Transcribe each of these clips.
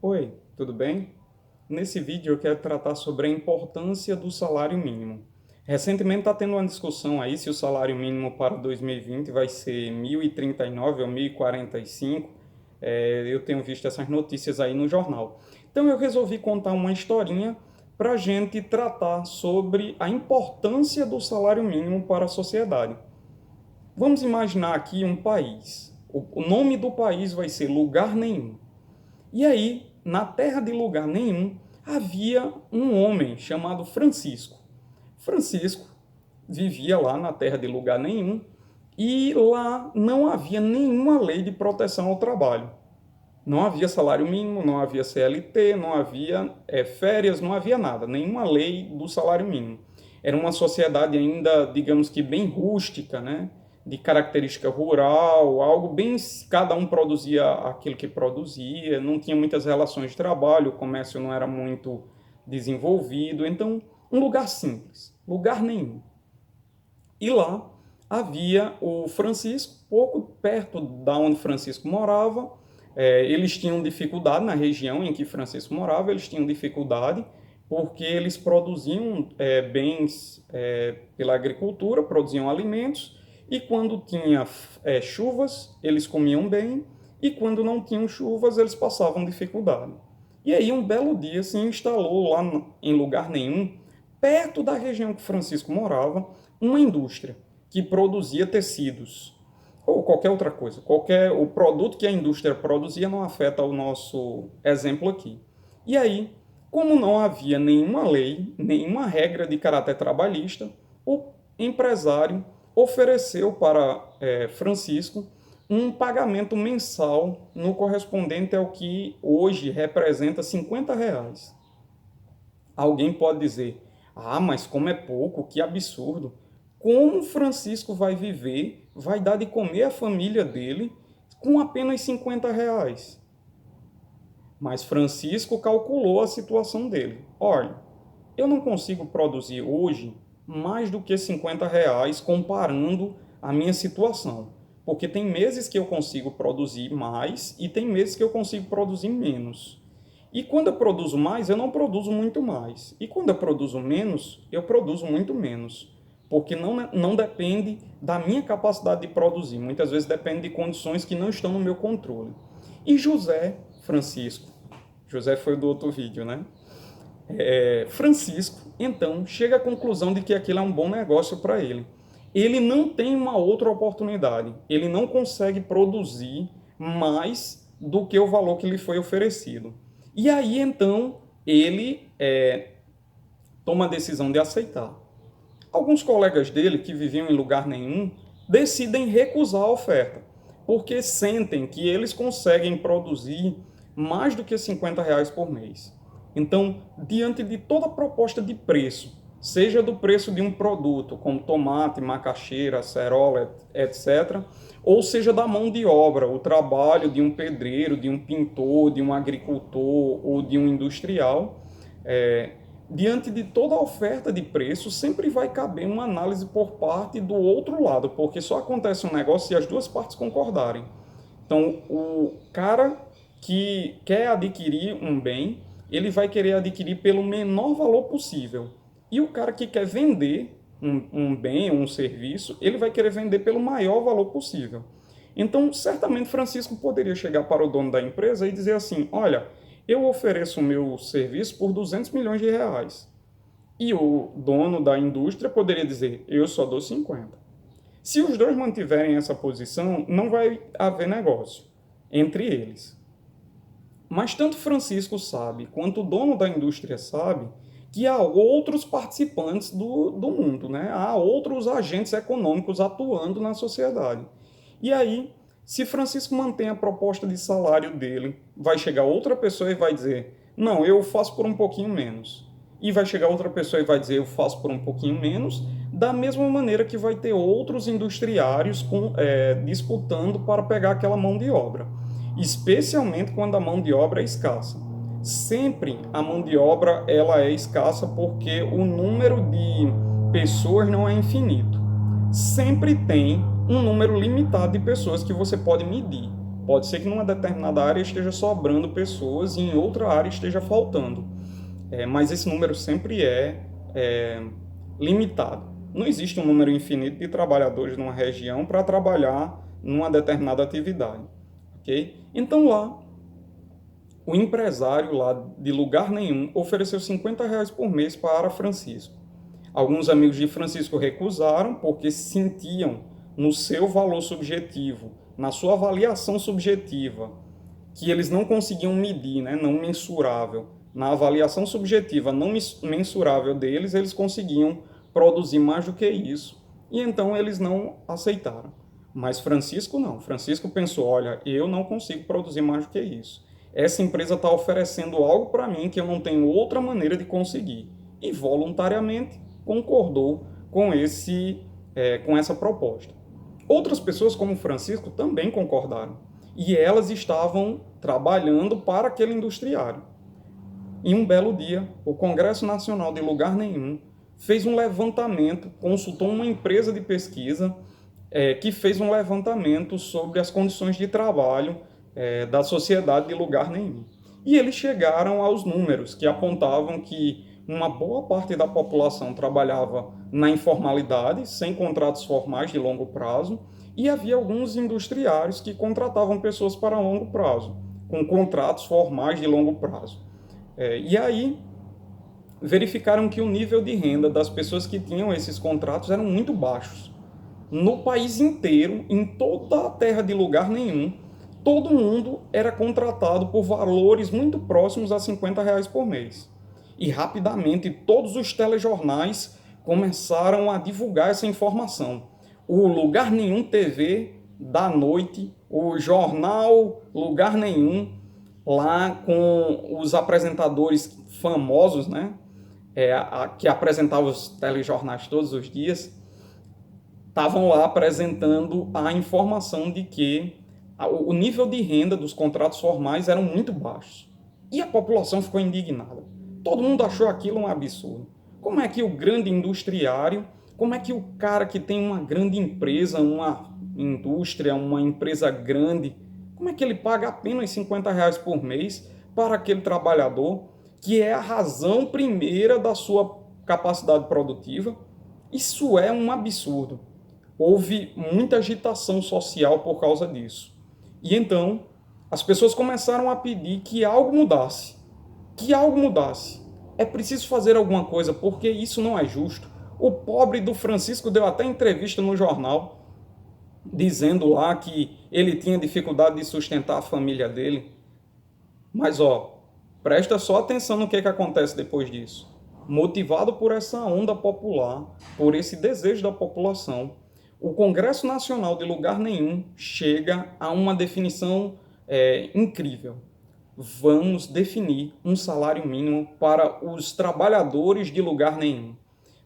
Oi, tudo bem? Nesse vídeo eu quero tratar sobre a importância do salário mínimo. Recentemente está tendo uma discussão aí se o salário mínimo para 2020 vai ser 1.039 ou 1.045. Eu tenho visto essas notícias aí no jornal. Então eu resolvi contar uma historinha para a gente tratar sobre a importância do salário mínimo para a sociedade. Vamos imaginar aqui um país. O nome do país vai ser Lugar Nenhum. E aí, na terra de lugar nenhum, havia um homem chamado Francisco. Francisco vivia lá na terra de lugar nenhum e lá não havia nenhuma lei de proteção ao trabalho. Não havia salário mínimo, não havia CLT, não havia férias, não havia nada, nenhuma lei do salário mínimo. Era uma sociedade ainda, digamos que bem rústica, né? De característica rural, algo bem. Cada um produzia aquilo que produzia, não tinha muitas relações de trabalho, o comércio não era muito desenvolvido, então, um lugar simples, lugar nenhum. E lá havia o Francisco, pouco perto da onde Francisco morava. Eles tinham dificuldade na região em que Francisco morava, eles tinham dificuldade porque eles produziam bens pela agricultura, produziam alimentos, e quando tinha chuvas, eles comiam bem, e quando não tinham chuvas, eles passavam dificuldade. E aí, um belo dia, se instalou lá em lugar nenhum, perto da região que Francisco morava, uma indústria que produzia tecidos ou qualquer outra coisa. O produto que a indústria produzia não afeta o nosso exemplo aqui. E aí, como não havia nenhuma lei, nenhuma regra de caráter trabalhista, o empresário ofereceu para Francisco um pagamento mensal no correspondente ao que hoje representa R$ 50. Alguém pode dizer, mas como é pouco, que absurdo. Como Francisco vai viver, vai dar de comer à família dele com apenas R$ 50? Mas Francisco calculou a situação dele. Olha, eu não consigo produzir hoje mais do que R$ 50 comparando a minha situação. Porque tem meses que eu consigo produzir mais e tem meses que eu consigo produzir menos. E quando eu produzo mais, eu não produzo muito mais. E quando eu produzo menos, eu produzo muito menos. Porque não depende da minha capacidade de produzir. Muitas vezes depende de condições que não estão no meu controle. E José foi do outro vídeo, né? Francisco, então, chega à conclusão de que aquilo é um bom negócio para ele. Ele não tem uma outra oportunidade. Ele não consegue produzir mais do que o valor que lhe foi oferecido. E aí, então, ele toma a decisão de aceitar. Alguns colegas dele, que viviam em lugar nenhum, decidem recusar a oferta, porque sentem que eles conseguem produzir mais do que R$ 50 por mês. Então, diante de toda proposta de preço, seja do preço de um produto, como tomate, macaxeira, acerola, etc., ou seja da mão de obra, o trabalho de um pedreiro, de um pintor, de um agricultor ou de um industrial, diante de toda a oferta de preço, sempre vai caber uma análise por parte do outro lado, porque só acontece um negócio se as duas partes concordarem. Então, o cara que quer adquirir um bem, ele vai querer adquirir pelo menor valor possível. E o cara que quer vender um bem ou um serviço, ele vai querer vender pelo maior valor possível. Então, certamente, Francisco poderia chegar para o dono da empresa e dizer assim, olha, eu ofereço o meu serviço por R$ 200 milhões. E o dono da indústria poderia dizer, eu só dou 50. Se os dois mantiverem essa posição, não vai haver negócio entre eles. Mas tanto Francisco sabe, quanto o dono da indústria sabe, que há outros participantes do mundo, né? Há outros agentes econômicos atuando na sociedade. E aí, se Francisco mantém a proposta de salário dele, vai chegar outra pessoa e vai dizer, não, eu faço por um pouquinho menos. E vai chegar outra pessoa e vai dizer, eu faço por um pouquinho menos, da mesma maneira que vai ter outros industriários disputando para pegar aquela mão de obra. Especialmente quando a mão de obra é escassa. Sempre a mão de obra ela é escassa porque o número de pessoas não é infinito. Sempre tem um número limitado de pessoas que você pode medir. Pode ser que numa determinada área esteja sobrando pessoas e em outra área esteja faltando. Mas esse número sempre é limitado. Não existe um número infinito de trabalhadores numa região para trabalhar numa determinada atividade. Okay? Então lá, o empresário lá de lugar nenhum ofereceu R$ 50 por mês para Francisco. Alguns amigos de Francisco recusaram porque sentiam no seu valor subjetivo, na sua avaliação subjetiva, que eles não conseguiam medir, né, não mensurável. Na avaliação subjetiva não mensurável deles, eles conseguiam produzir mais do que isso. E então eles não aceitaram. Mas Francisco não. Francisco pensou, olha, eu não consigo produzir mais do que isso. Essa empresa está oferecendo algo para mim que eu não tenho outra maneira de conseguir. E voluntariamente concordou com essa proposta. Outras pessoas, como Francisco, também concordaram. E elas estavam trabalhando para aquele industriário. Em um belo dia, o Congresso Nacional de Lugar Nenhum fez um levantamento, consultou uma empresa de pesquisa que fez um levantamento sobre as condições de trabalho da sociedade de Lugar Nenhum. E eles chegaram aos números que apontavam que uma boa parte da população trabalhava na informalidade, sem contratos formais de longo prazo, e havia alguns industriários que contratavam pessoas para longo prazo, com contratos formais de longo prazo. E aí verificaram que o nível de renda das pessoas que tinham esses contratos eram muito baixos. No país inteiro, em toda a terra de Lugar Nenhum, todo mundo era contratado por valores muito próximos a R$ 50 por mês. E rapidamente todos os telejornais começaram a divulgar essa informação. O Lugar Nenhum TV da noite, o jornal Lugar Nenhum, lá com os apresentadores famosos, né, que apresentavam os telejornais todos os dias, estavam lá apresentando a informação de que o nível de renda dos contratos formais eram muito baixos. E a população ficou indignada. Todo mundo achou aquilo um absurdo. Como é que o grande industriário, como é que o cara que tem uma grande empresa, uma indústria, uma empresa grande, como é que ele paga apenas R$ 50 por mês para aquele trabalhador que é a razão primeira da sua capacidade produtiva? Isso é um absurdo. Houve muita agitação social por causa disso. E então, as pessoas começaram a pedir que algo mudasse. Que algo mudasse. É preciso fazer alguma coisa, porque isso não é justo. O pobre do Francisco deu até entrevista no jornal, dizendo lá que ele tinha dificuldade de sustentar a família dele. Mas, presta só atenção no que acontece depois disso. Motivado por essa onda popular, por esse desejo da população, o Congresso Nacional de Lugar Nenhum chega a uma definição incrível. Vamos definir um salário mínimo para os trabalhadores de Lugar Nenhum.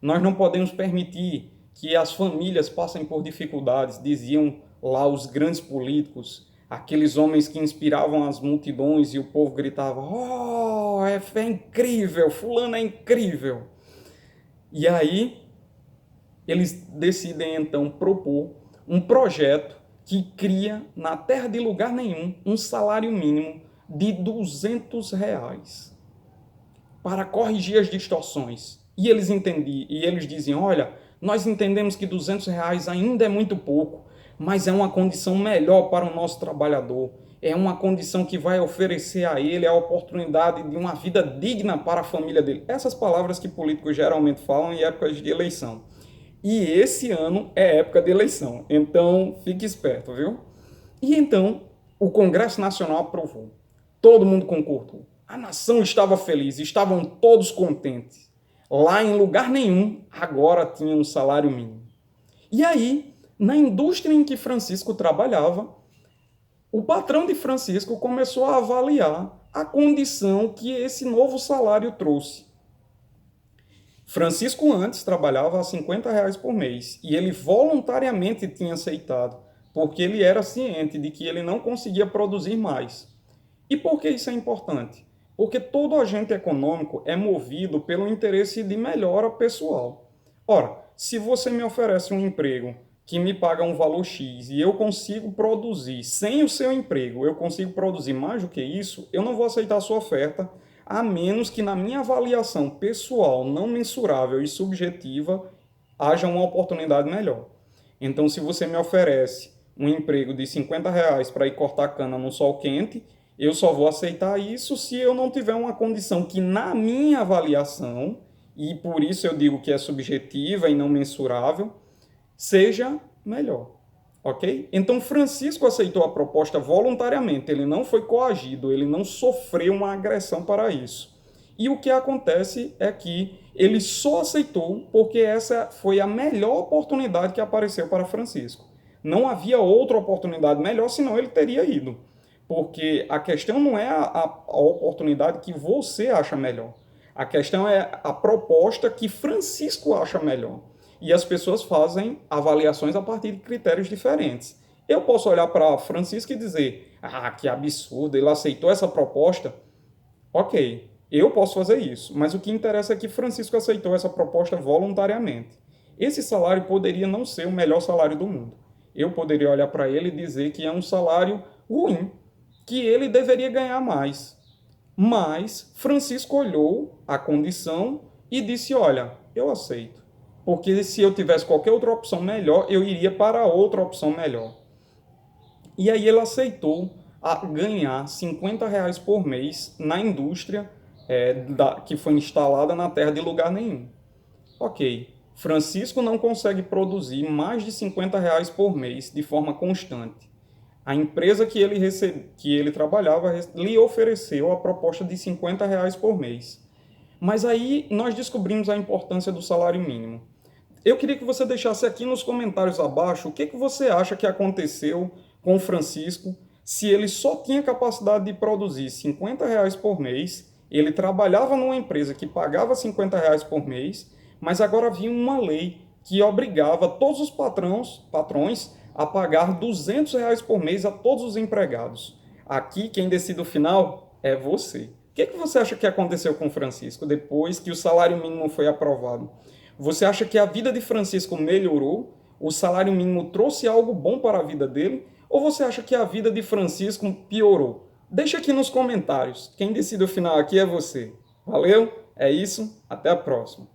Nós não podemos permitir que as famílias passem por dificuldades, diziam lá os grandes políticos, aqueles homens que inspiravam as multidões e o povo gritava: "Oh, é incrível, fulano é incrível". E aí eles decidem então propor um projeto que cria na terra de Lugar Nenhum um salário mínimo de R$ 200 para corrigir as distorções. E eles diziam: olha, nós entendemos que R$ 200 ainda é muito pouco, mas é uma condição melhor para o nosso trabalhador. É uma condição que vai oferecer a ele a oportunidade de uma vida digna para a família dele. Essas palavras que políticos geralmente falam em épocas de eleição. E esse ano é época de eleição, então fique esperto, viu? E então o Congresso Nacional aprovou. Todo mundo concordou. A nação estava feliz, estavam todos contentes. Lá em Lugar Nenhum, agora tinha um salário mínimo. E aí, na indústria em que Francisco trabalhava, o patrão de Francisco começou a avaliar a condição que esse novo salário trouxe. Francisco antes trabalhava a R$ 50 por mês e ele voluntariamente tinha aceitado, porque ele era ciente de que ele não conseguia produzir mais. E por que isso é importante? Porque todo agente econômico é movido pelo interesse de melhora pessoal. Ora, se você me oferece um emprego que me paga um valor X e eu consigo produzir, sem o seu emprego, eu consigo produzir mais do que isso, eu não vou aceitar a sua oferta, a menos que na minha avaliação pessoal, não mensurável e subjetiva, haja uma oportunidade melhor. Então, se você me oferece um emprego de R$ 50 para ir cortar cana no sol quente, eu só vou aceitar isso se eu não tiver uma condição que, na minha avaliação, e por isso eu digo que é subjetiva e não mensurável, seja melhor. Ok? Então, Francisco aceitou a proposta voluntariamente, ele não foi coagido, ele não sofreu uma agressão para isso. E o que acontece é que ele só aceitou porque essa foi a melhor oportunidade que apareceu para Francisco. Não havia outra oportunidade melhor, senão ele teria ido. Porque a questão não é a oportunidade que você acha melhor. A questão é a proposta que Francisco acha melhor. E as pessoas fazem avaliações a partir de critérios diferentes. Eu posso olhar para Francisco e dizer: ah, que absurdo, ele aceitou essa proposta. Ok, eu posso fazer isso, mas o que interessa é que Francisco aceitou essa proposta voluntariamente. Esse salário poderia não ser o melhor salário do mundo. Eu poderia olhar para ele e dizer que é um salário ruim, que ele deveria ganhar mais. Mas Francisco olhou a condição e disse: olha, eu aceito. Porque se eu tivesse qualquer outra opção melhor, eu iria para outra opção melhor. E aí ele aceitou ganhar R$ 50 por mês na indústria que foi instalada na terra de lugar nenhum. Ok, Francisco não consegue produzir mais de R$ 50 por mês de forma constante. A empresa que ele trabalhava lhe ofereceu a proposta de R$ 50 por mês. Mas aí nós descobrimos a importância do salário mínimo. Eu queria que você deixasse aqui nos comentários abaixo o que você acha que aconteceu com o Francisco, se ele só tinha capacidade de produzir R$ 50 por mês, ele trabalhava numa empresa que pagava R$ 50 por mês, mas agora havia uma lei que obrigava todos os patrões a pagar R$ 200 por mês a todos os empregados. Aqui, quem decide o final é você. O que você acha que aconteceu com o Francisco depois que o salário mínimo foi aprovado? Você acha que a vida de Francisco melhorou? O salário mínimo trouxe algo bom para a vida dele? Ou você acha que a vida de Francisco piorou? Deixa aqui nos comentários. Quem decide o final aqui é você. Valeu? É isso. Até a próxima.